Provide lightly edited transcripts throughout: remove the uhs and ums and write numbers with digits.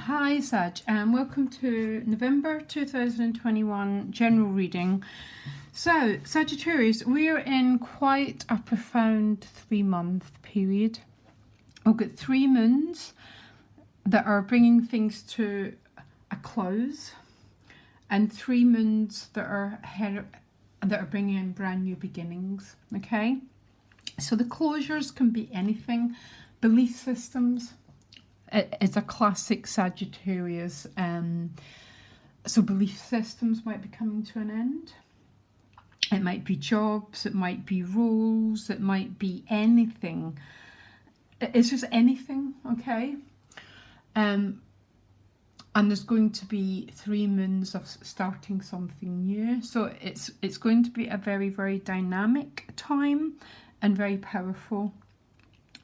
Hi Sag, and welcome to November 2021 general reading. So Sagittarius, we're in quite a profound 3-month period. We've got 3 moons that are bringing things to a close, and 3 moons that are bringing in brand new beginnings. Okay, so the closures can be anything. Belief systems. It's a classic Sagittarius. So belief systems might be coming to an end. It might be jobs, it might be roles, it might be anything. It's just anything, okay? And there's going to be 3 moons of starting something new. So it's going to be a very, very dynamic time and very powerful.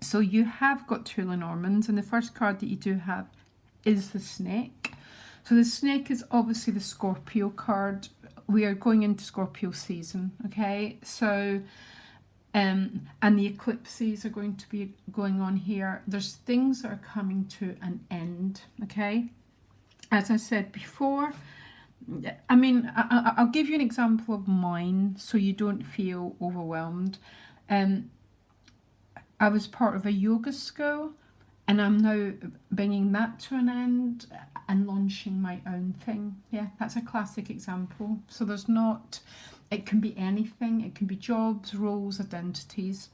So you have got 2 Lenormands, and the first card that you do have is the snake. So the snake is obviously the Scorpio card. We are going into Scorpio season, okay? So, and the eclipses are going to be going on here. There's things that are coming to an end, okay? As I said before, I mean, I'll give you an example of mine so you don't feel overwhelmed. I was part of a yoga school, and I'm now bringing that to an end and launching my own thing. Yeah, that's a classic example. So there's not, it can be anything. It can be jobs, roles, identities.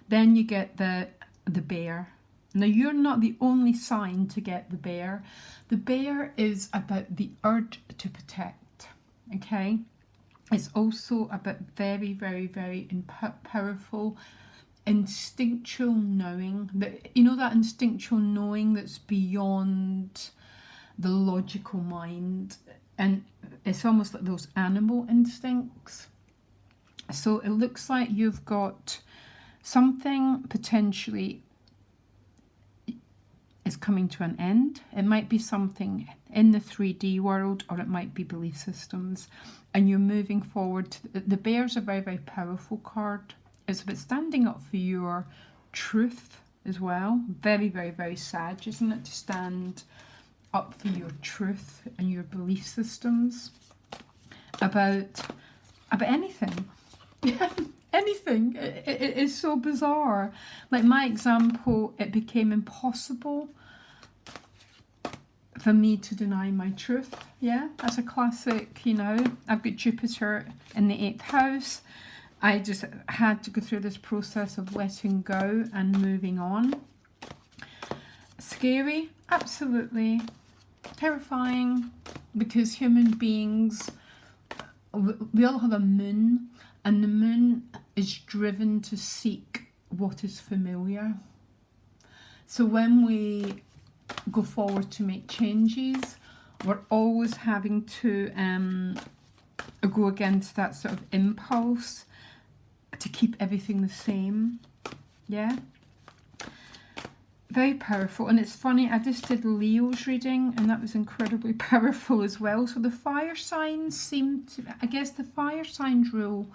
Then you get the bear. Now, you're not the only sign to get the bear. The bear is about the urge to protect, okay? It's also about very, very, very powerful instinctual knowing, that you know, that instinctual knowing that's beyond the logical mind, and it's almost like those animal instincts. So it looks like you've got something potentially is coming to an end. It might be something in the 3D world, or it might be belief systems, and you're moving forward. The bear's a very, very powerful card. It's about standing up for your truth as well. Very, very, very Sag, isn't it? To stand up for your truth and your belief systems about anything. Anything. It is so bizarre. Like my example, it became impossible for me to deny my truth. Yeah, that's a classic, you know. I've got Jupiter in the 8th house. I just had to go through this process of letting go and moving on. Scary, absolutely. Terrifying, because human beings, we all have a moon, and the moon is driven to seek what is familiar. So when we go forward to make changes, we're always having to go against that sort of impulse to keep everything the same. Yeah, very powerful. And it's funny, I just did Leo's reading, and that was incredibly powerful as well. So the fire signs seem to, I guess the fire signs rule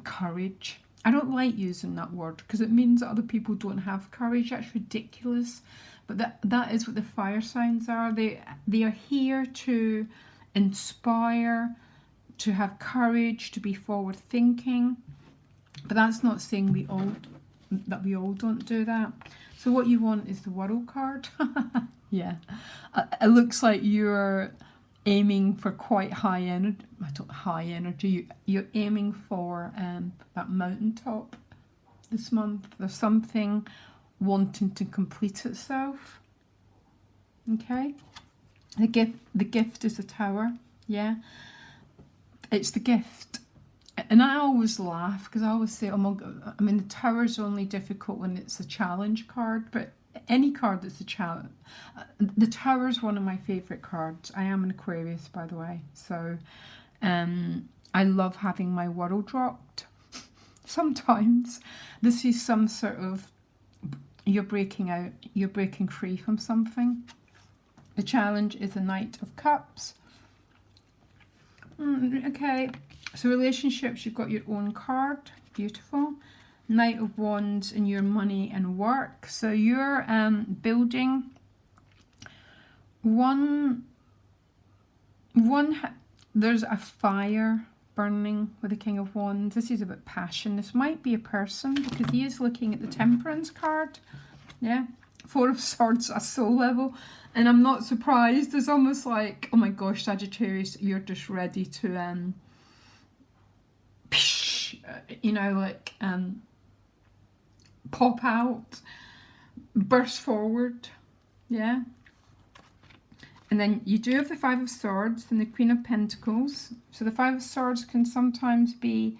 courage. I don't like using that word because it means that other people don't have courage. That's ridiculous. But that is what the fire signs are. They are here to inspire, to have courage, to be forward thinking. But that's not saying we all don't do that. So what you want is the World card. Yeah, it looks like you're aiming for quite high energy. You're aiming for that mountaintop this month. There's something wanting to complete itself. Okay, the gift is a tower. Yeah, it's the gift. And I always laugh because I always say, oh my God, I mean, the tower's only difficult when it's a challenge card, but any card that's a challenge. The tower's one of my favourite cards. I am an Aquarius, by the way, so I love having my world dropped. Sometimes this is some sort of, you're breaking out, you're breaking free from something. The challenge is the Knight of Cups. Okay. So relationships, you've got your own card. Beautiful. Knight of Wands in your money and work. So you're building one, there's a fire burning with the King of Wands. This is about passion. This might be a person because he is looking at the Temperance card. Yeah. Four of Swords, a soul level. And I'm not surprised. It's almost like, oh my gosh, Sagittarius, you're just ready to, you know, like, pop out, burst forward. Yeah. And then you do have the Five of Swords and the Queen of Pentacles. So the Five of Swords can sometimes be,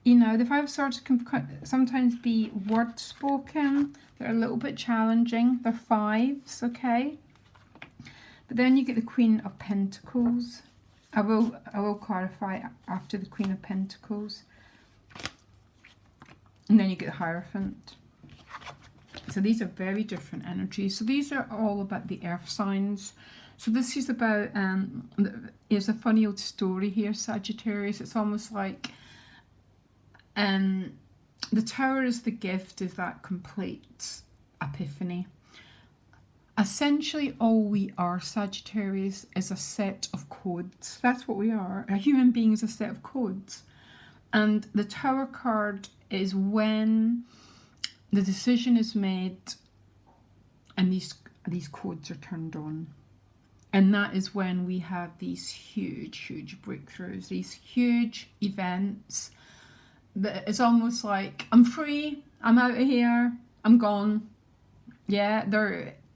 you know, the Five of Swords can sometimes be word spoken. They're a little bit challenging. They're fives, okay? But then you get the Queen of Pentacles. I will clarify after the Queen of Pentacles. And then you get the Hierophant. So these are very different energies. So these are all about the earth signs. So this is about, there's a funny old story here, Sagittarius. It's almost like the Tower is the gift, is that complete epiphany. Essentially, all we are, Sagittarius, is a set of codes. That's what we are. A human being is a set of codes. And the Tower card is when the decision is made and these codes are turned on. And that is when we have these huge breakthroughs, these huge events. That it's almost like, I'm free, I'm out of here, I'm gone. Yeah,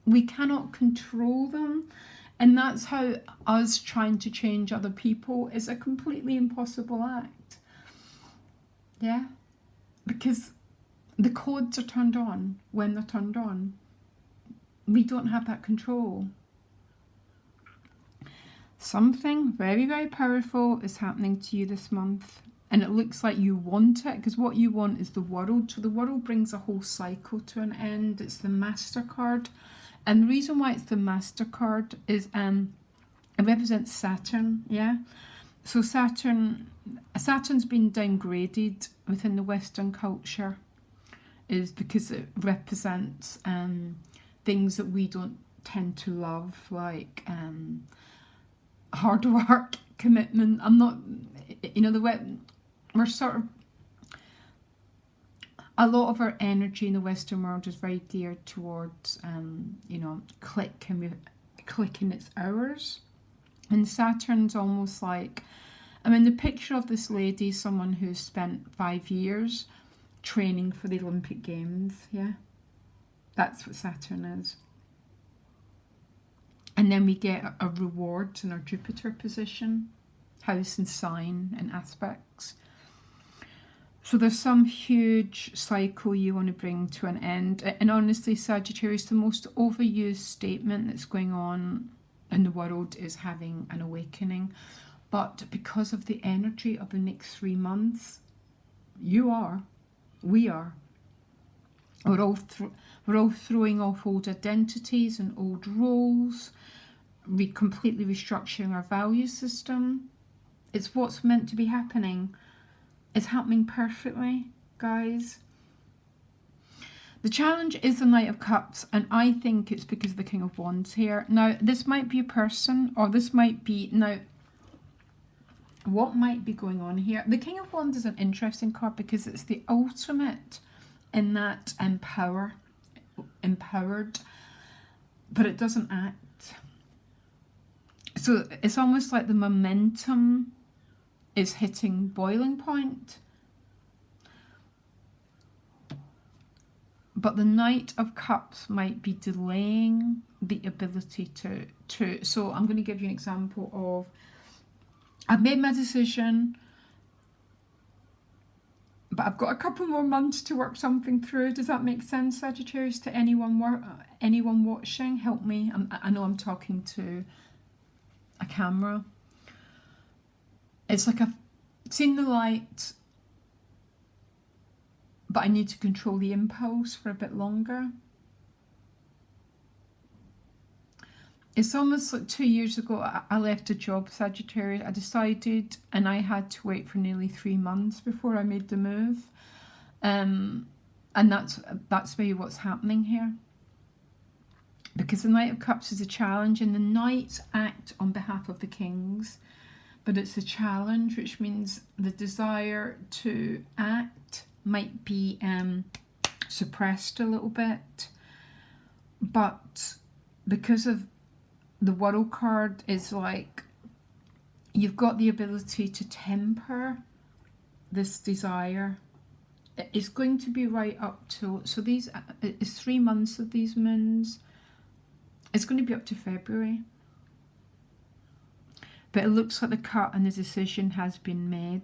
we cannot control them. And that's how us trying to change other people is a completely impossible act. Yeah, because the codes are turned on when they're turned on. We don't have that control. Something very powerful is happening to you this month. And it looks like you want it, because what you want is the World. So the World brings a whole cycle to an end. It's the Master card. And the reason why it's the Master card is it represents Saturn, yeah? So Saturn's been downgraded within the Western culture, is because it represents things that we don't tend to love, like hard work, commitment. I'm not, you know, we're sort of, a lot of our energy in the Western world is very geared towards, you know, clicking its hours. And Saturn's almost like, I mean, the picture of this lady is someone who's spent 5 years training for the Olympic Games, yeah? That's what Saturn is. And then we get a reward in our Jupiter position, house and sign and aspects. So there's some huge cycle you want to bring to an end. And honestly, Sagittarius, the most overused statement that's going on in the world is having an awakening. But because of the energy of the next 3 months, we are. We're all throwing off old identities and old roles, completely restructuring our value system. It's what's meant to be happening. It's happening perfectly, guys. The challenge is the Knight of Cups, and I think it's because of the King of Wands here. Now, this might be a person, or this might be... Now, what might be going on here? The King of Wands is an interesting card because it's the ultimate in that empowered, but it doesn't act. So it's almost like the momentum is hitting boiling point. But the Knight of Cups might be delaying the ability to. So I'm going to give you an example of, I've made my decision, but I've got a couple more months to work something through. Does that make sense, Sagittarius? To anyone watching, help me. I know I'm talking to a camera. It's like I've seen the light, but I need to control the impulse for a bit longer. It's almost like 2 years ago, I left a job, Sagittarius. I decided, and I had to wait for nearly 3 months before I made the move. And that's maybe what's happening here. because the Knight of Cups is a challenge, and the Knights act on behalf of the Kings, but it's a challenge, which means the desire to act might be suppressed a little bit. But because of the World card is like, you've got the ability to temper this desire. It's going to be right up to, so these, it's 3 months of these moons. It's going to be up to February. But it looks like the cut and the decision has been made.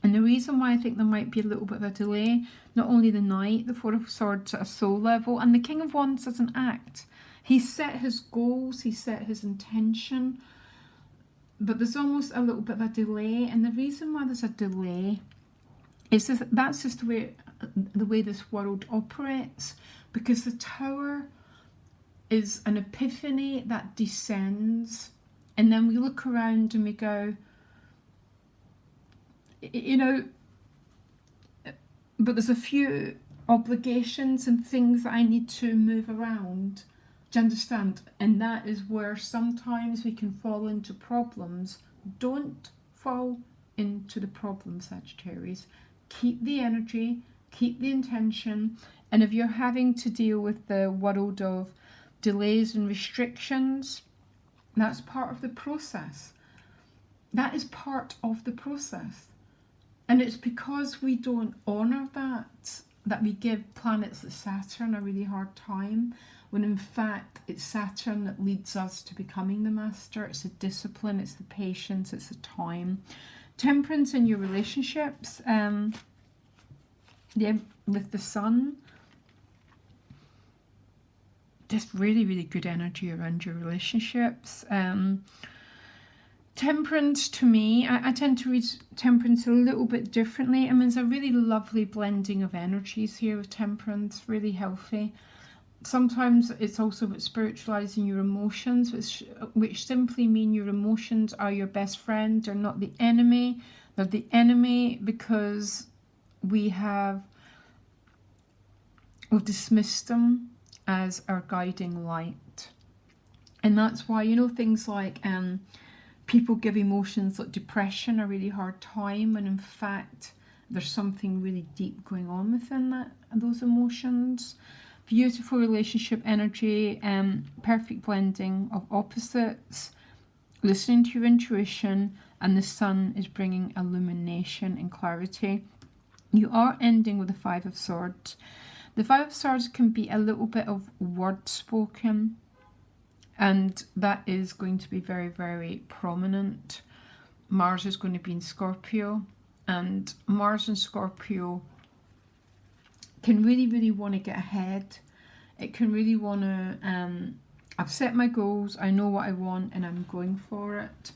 And the reason why I think there might be a little bit of a delay, not only the Knight, the Four of Swords at a soul level, and the King of Wands doesn't act. He set his goals, he set his intention, but there's almost a little bit of a delay. And the reason why there's a delay is that's just the way this world operates, because the Tower is an epiphany that descends, and then we look around and we go, you know, but there's a few obligations and things that I need to move around. Do you understand? And that is where sometimes we can fall into problems. Don't fall into the problem, Sagittarius. Keep the energy, keep the intention, and if you're having to deal with the world of delays and restrictions, that's part of the process. That is part of the process. And it's because we don't honour that we give planets like Saturn a really hard time, when in fact it's Saturn that leads us to becoming the master. It's the discipline, it's the patience, it's the time. Temperance in your relationships, yeah, with the Sun. Just really, really good energy around your relationships. Temperance, to me, I tend to read Temperance a little bit differently. I mean, there's a really lovely blending of energies here with Temperance, really healthy. Sometimes it's also about spiritualizing your emotions, which simply mean your emotions are your best friend. They're not the enemy. They're the enemy because we've dismissed them as our guiding light. And that's why, you know, things like people give emotions like depression a really hard time, when in fact there's something really deep going on within those emotions. Beautiful relationship energy, perfect blending of opposites, listening to your intuition, and the Sun is bringing illumination and clarity. You are ending with the Five of Swords. The Five of Swords can be a little bit of word spoken, and that is going to be very, very prominent. Mars is going to be in Scorpio, and Mars in Scorpio can really, really want to get ahead. It can really want to, I've set my goals, I know what I want, and I'm going for it.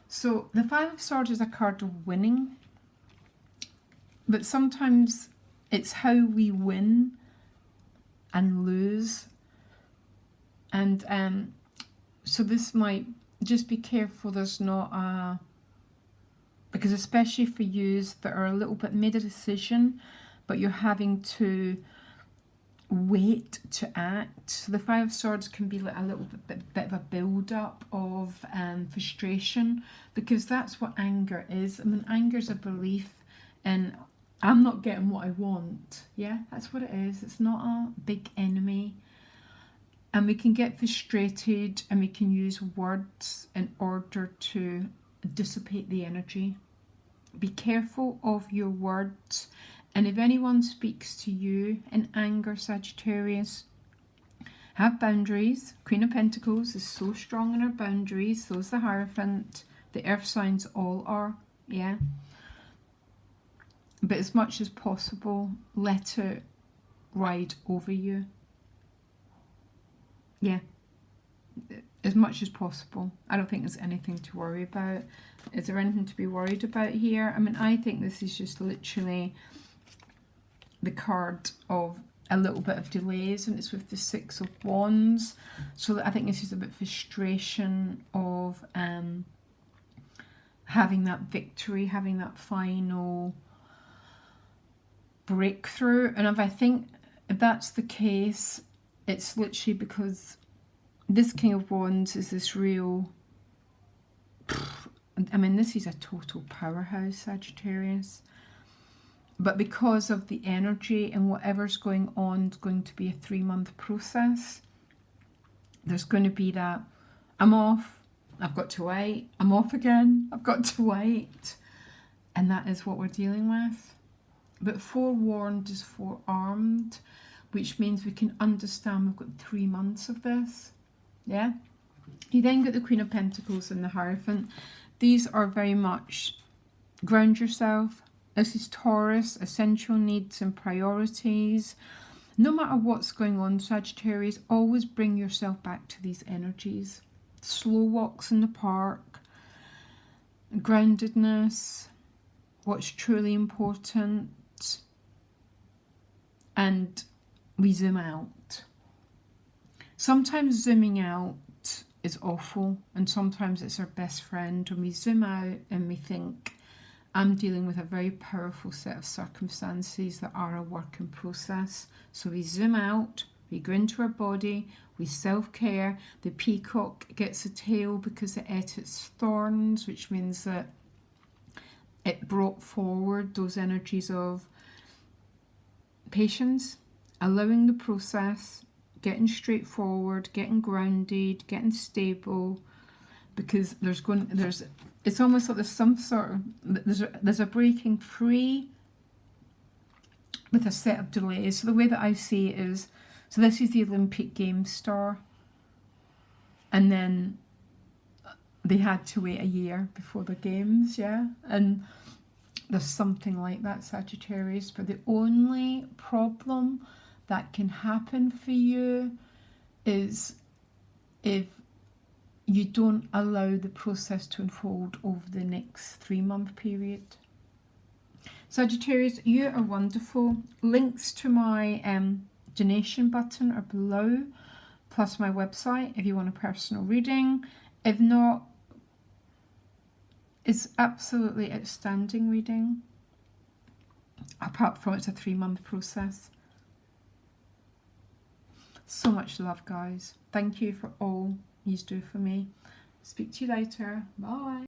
So the Five of Swords is a card of winning, but sometimes it's how we win and lose. And so this might, just be careful there's not because especially for yous that are a little bit made a decision, but you're having to wait to act. So the Five of Swords can be like a little bit of a build-up of frustration, because that's what anger is. I mean, anger is a belief in I'm not getting what I want. Yeah, that's what it is. It's not a big enemy. And we can get frustrated, and we can use words in order to dissipate the energy. Be careful of your words. And if anyone speaks to you in anger, Sagittarius, have boundaries. Queen of Pentacles is so strong in her boundaries. So is the Hierophant. The earth signs all are. Yeah. But as much as possible, let it ride over you. Yeah, as much as possible. I don't think there's anything to worry about. Is there anything to be worried about here? I mean, I think this is just literally the card of a little bit of delays, and it's with the Six of Wands. So I think this is a bit of frustration of having that victory, having that final breakthrough. And if I think if that's the case, it's literally because this King of Wands is this real, I mean, this is a total powerhouse, Sagittarius. But because of the energy and whatever's going on, it's going to be a 3-month process. There's going to be that, I'm off, I've got to wait, I'm off again, I've got to wait. And that is what we're dealing with. But forewarned is forearmed, which means we can understand we've got 3 months of this. Yeah? You then get the Queen of Pentacles and the Hierophant. These are very much ground yourself. This is Taurus, essential needs and priorities. No matter what's going on, Sagittarius, always bring yourself back to these energies. Slow walks in the park, groundedness, what's truly important, and we zoom out. Sometimes zooming out is awful, and sometimes it's our best friend when we zoom out and we think, I'm dealing with a very powerful set of circumstances that are a work in process. So we zoom out, we go into our body, we self-care. The peacock gets a tail because it ate its thorns, which means that it brought forward those energies of patience, allowing the process, getting straightforward, getting grounded, getting stable, because it's almost like there's some sort of, there's a breaking free with a set of delays. So the way that I see it is, so this is the Olympic Games star, and then they had to wait a year before the games, yeah? And there's something like that, Sagittarius, but the only problem that can happen for you is if you don't allow the process to unfold over the next 3-month period. Sagittarius, you are wonderful. Links to my donation button are below, plus my website if you want a personal reading. If not, it's absolutely outstanding reading. Apart from it's a 3-month process. So much love, guys. Thank you for all you do for me. Speak to you later. Bye.